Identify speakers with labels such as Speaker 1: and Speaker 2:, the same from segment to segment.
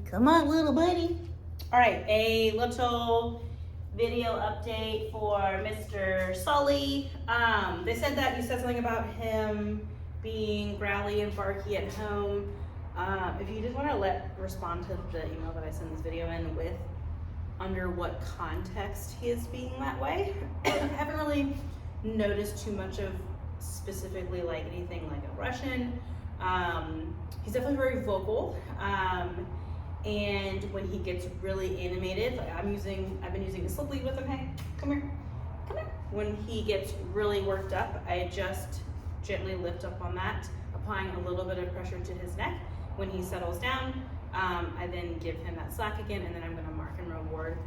Speaker 1: Come on, little buddy. All right, a little video update for Mr. Sulley. They said that you said something about him being growly and barky at home. If you just want to respond to the email that I sent this video in with under what context he is being that way. I haven't really noticed too much of specifically like anything like aggression. He's definitely very vocal. And when he gets really animated, like I've been using a Sulley with him. Hey, come here. When he gets really worked up, I just gently lift up on that, applying a little bit of pressure to his neck. When he settles down, I then give him that slack again, and then I'm gonna mark and reward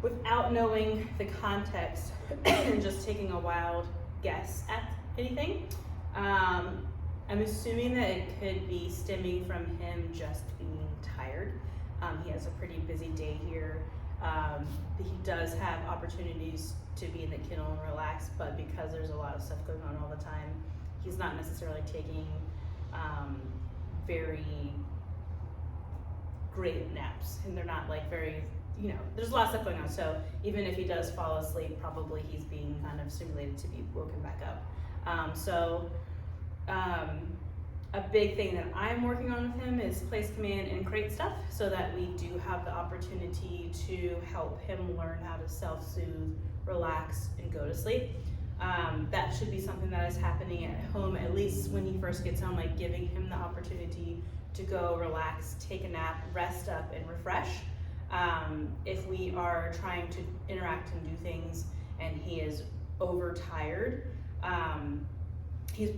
Speaker 1: without knowing the context and just taking a wild guess at anything. I'm assuming that it could be stemming from him just being tired. He has a pretty busy day here. He does have opportunities to be in the kennel and relax, but because there's a lot of stuff going on all the time, he's not necessarily taking very great naps, and they're not like very, there's a lot of stuff going on. So even if he does fall asleep, probably he's being kind of stimulated to be woken back up. A big thing that I'm working on with him is place command and crate stuff, so that we do have the opportunity to help him learn how to self-soothe, relax, and go to sleep. That should be something that is happening at home, at least when he first gets home, like giving him the opportunity to go relax, take a nap, rest up, and refresh. If we are trying to interact and do things and he is overtired, he's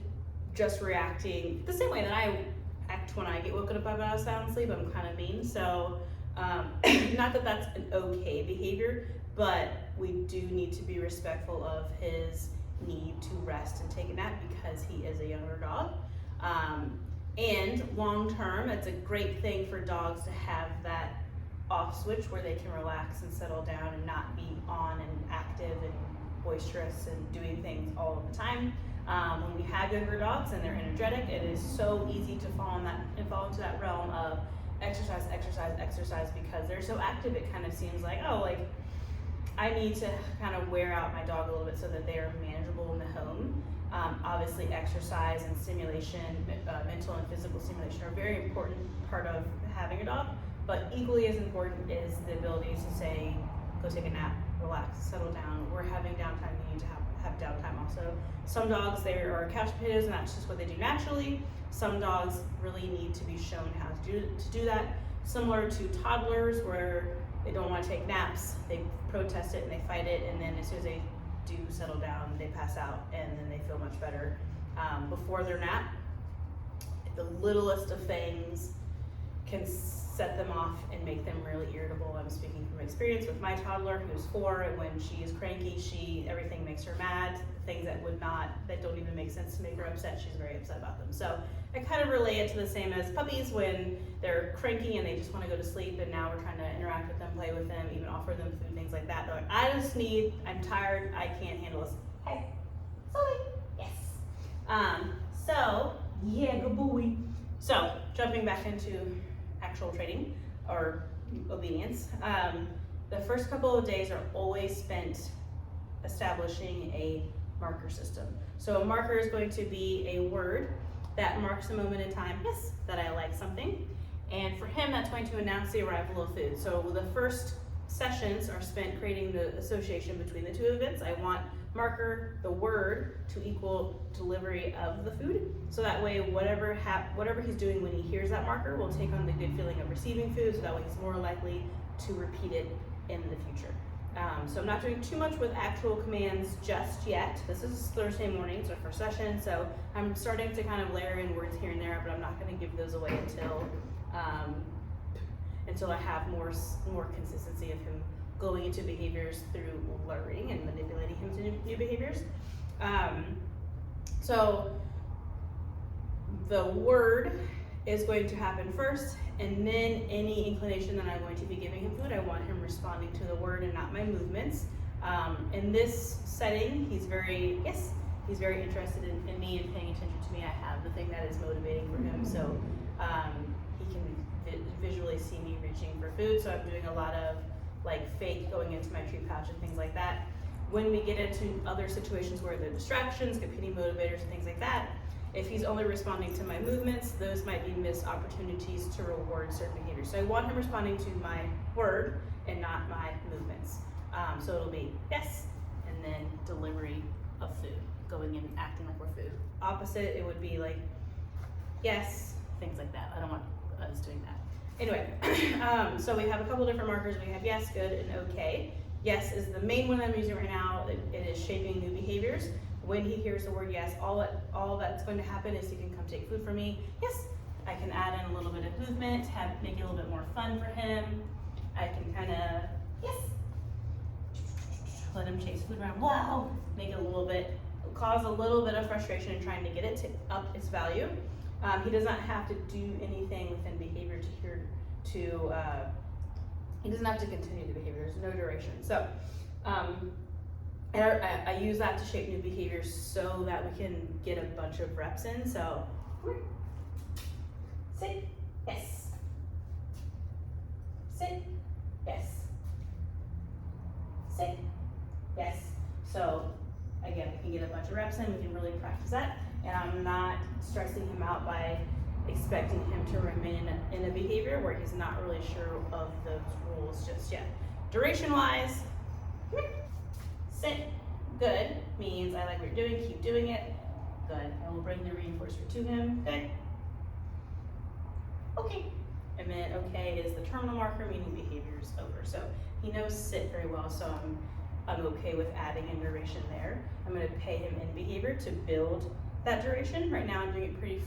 Speaker 1: just reacting the same way that I act when I get woken up out of sound sleep. I'm kind of mean, so not that that's an okay behavior, but we do need to be respectful of his need to rest and take a nap because he is a younger dog. And long term, it's a great thing for dogs to have that off switch where they can relax and settle down and not be on and active and boisterous and doing things all of the time. When we have younger dogs and they're energetic, it is so easy to fall into that realm of exercise because they're so active. It kind of seems like, oh, like I need to kind of wear out my dog a little bit so that they are manageable in the home. Obviously, exercise and stimulation, mental and physical stimulation are a very important part of having a dog, but equally as important is the ability to say, go take a nap, relax, settle down. We're having downtime, you need to have downtime also. Some dogs, they are couch potatoes and that's just what they do naturally. Some dogs really need to be shown how to do that. Similar to toddlers where they don't want to take naps, they protest it and they fight it, and then as soon as they do settle down, they pass out and then they feel much better. Before their nap, the littlest of things can set them off and make them really irritable. I'm speaking from experience with my toddler who's 4, and when she is cranky, everything makes her mad. Things that don't even make sense to make her upset, she's very upset about them. So I kind of relate it to the same as puppies when they're cranky and they just want to go to sleep, and now we're trying to interact with them, play with them, even offer them food, things like that. They're like, I'm tired, I can't handle this. Hey, Sulley, yes. Yeah, good boy. So jumping back into actual training or obedience, the first couple of days are always spent establishing a marker system. So a marker is going to be a word that marks a moment in time, yes, that I like something. And for him, that's going to announce the arrival of food. So the first sessions are spent creating the association between the two events. I want marker, the word, to equal delivery of the food. So that way, whatever he's doing when he hears that marker will take on the good feeling of receiving food, so that way he's more likely to repeat it in the future. So I'm not doing too much with actual commands just yet. This is Thursday morning, it's our first session, so I'm starting to kind of layer in words here and there, but I'm not going to give those away until I have more consistency of him going into behaviors through learning and manipulating him to new behaviors. So the word is going to happen first, and then any inclination that I'm going to be giving him food, I want him responding to the word and not my movements. In this setting, he's very interested in me and paying attention to me. I have the thing that is motivating for him, so he can visually see me reaching for food. So I'm doing a lot of like fake going into my treat pouch and things like that. When we get into other situations where there are distractions, competing motivators, and things like that, if he's only responding to my movements, those might be missed opportunities to reward certain behaviors. So I want him responding to my word and not my movements. So it'll be yes, and then delivery of food, going in and acting like we're food. Opposite, it would be like yes, things like that. I don't want us doing that. Anyway, so we have a couple different markers. We have yes, good, and okay. Yes is the main one I'm using right now. It is shaping new behaviors. When he hears the word yes, all that's going to happen is he can come take food from me. Yes, I can add in a little bit of movement, make it a little bit more fun for him. I can kind of, yes, let him chase food around. Wow, make it a little bit, cause a little bit of frustration in trying to get it to up its value. He does not have to do anything within behavior he doesn't have to continue the behavior. There's no duration. So, and I use that to shape new behaviors so that we can get a bunch of reps in. So, sit, yes. Sit, yes. Sit, yes. So, again, we can get a bunch of reps in. We can really practice that. And I'm not stressing him out by expecting him to remain in a behavior where he's not really sure of those rules just yet. Duration-wise, sit, good, means I like what you're doing, keep doing it, good. I will bring the reinforcer to him, good. Okay, and then okay is the terminal marker, meaning behavior's over. So he knows sit very well, so I'm okay with adding in duration there. I'm gonna pay him in behavior to build that duration. Right now I'm doing it pretty